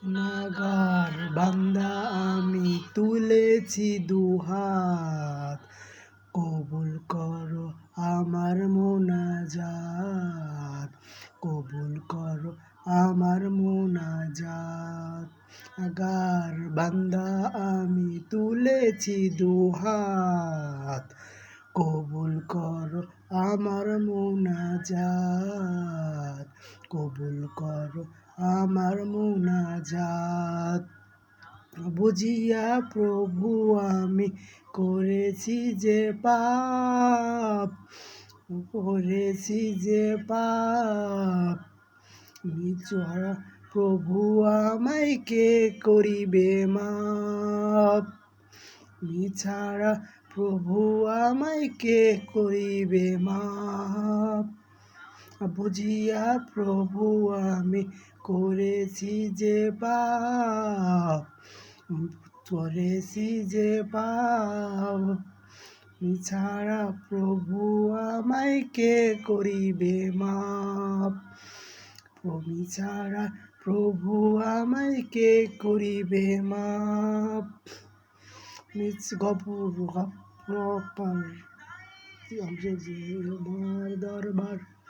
নাগার বান্দা আমি তুলেছি দুহাত, কবুল করো আমার মোনাজাত, কবুল করো আমার মোনাজাত। নাগার বান্দা আমি তুলেছি দুহাত, কবুল করো আমার মোনাজাত, কবুল করো আমার মোনাজাত। বুঝিয়া প্রভু আমি করেছি যে পাপ, করেছি যে পাপ, বিচরা প্রভু আমায় কে করিবে মাপ, বিছাড়া প্রভু আমায় কে করিবে মাপ। বুঝিয়া প্রভু আমি করেছি যে পাপ, করেছি যে পাপ, ছাড়া প্রভু আমায় কে করিবে মাপ, ছাড়া প্রভু আমায় কে করিবে মাপ। গফুর গফ্ফার দরবার